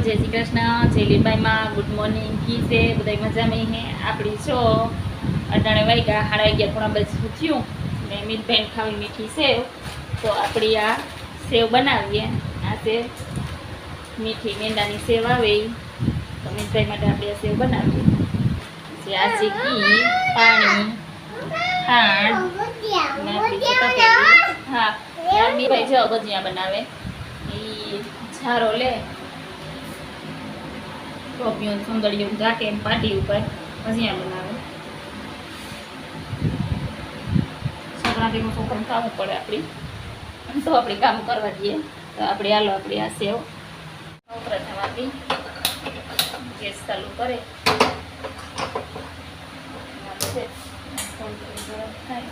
જય શ્રી કૃષ્ણ, જય લીલબાઈમાં, good morning. કી છે બધા મજામાં હે? આપણી જો અટાણે વાગ્યા 11:30 થયું ને મીતભાઈને ખાવી મીઠી સેવ. તો આપણી આ સેવ બનાવીએ. આ છે મીઠી મેંદાની સેવ આવે તો મીતભાઈ માટે આપણે સેવ બનાવીએ. પછી આ છે ઘી, પાણી, ખાંડ ને આપણી તપેલી. હા, મીતભાઈ જો ભજીયા બનાવે એ ઝારો લે ટોપિયો સુંદરીઓ ઝાકે એમ પાટી ઉપર ભજીયા બનાવે. સંક્રાંતિનું છોકરાને ખાવું પડે આપણી, એમ તો આપણે કામ કરવા દઈએ. તો આપણે હાલો આપણી આ સેવ પ્રથમ આપી ગેસ ચાલુ કરે થાય.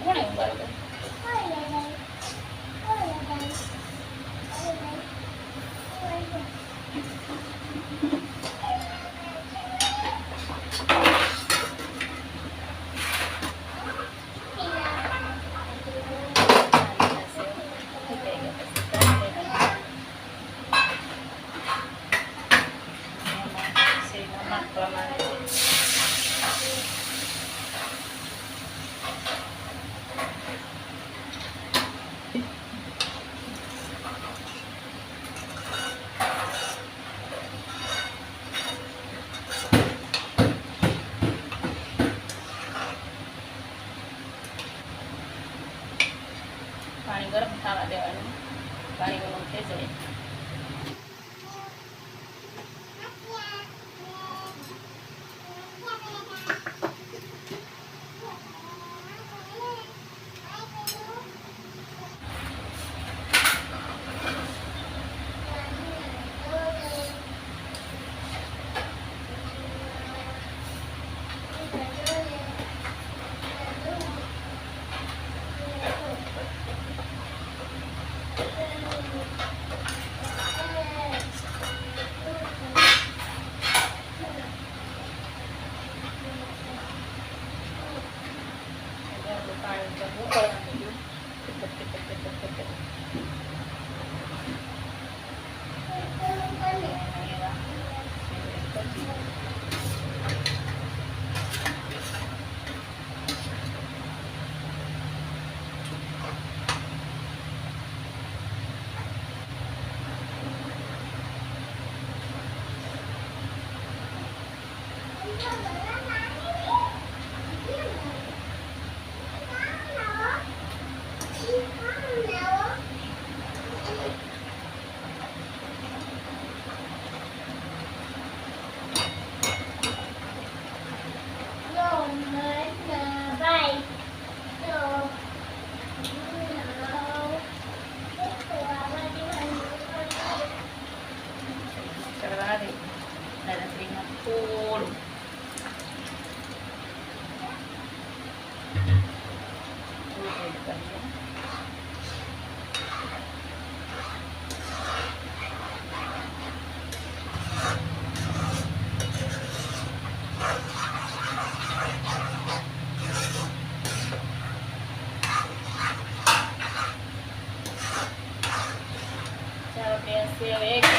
કોણે બરાબર પાણી ગરમ થવા દેવાનું. પાણી ગરમ થઈ જાય થોડું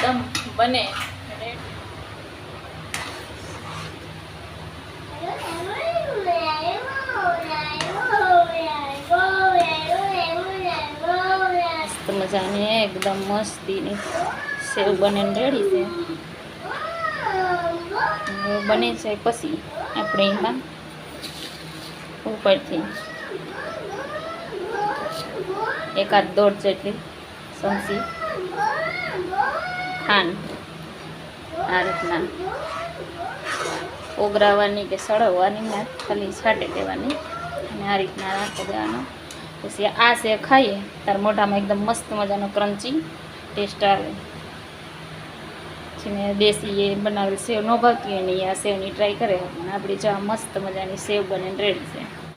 એકદમ બને મસ્ત મજાની એકદમ મસ્તીની સેવ બને રેડી છે. બને છે પછી આપણે એમાં ઉપરથી એકાદ દોઢ જેટલી ચમચી ખાંડ આ રીતના ઓગરાવાની કે સળવવાની ના ખાલી છાંટી દેવાની અને આ રીતના રાખી દેવાનો. પછી આ સેવ ખાઈએ ત્યારે મોઢામાં એકદમ મસ્ત મજાનો ક્રન્ચી ટેસ્ટ આવે. જેને દેશી એ બનાવેલ સેવ ન ભાવતી હોય ને આ સેવની ટ્રાય કરે અને આપણી જો મસ્ત મજાની સેવ બને રેડી છે.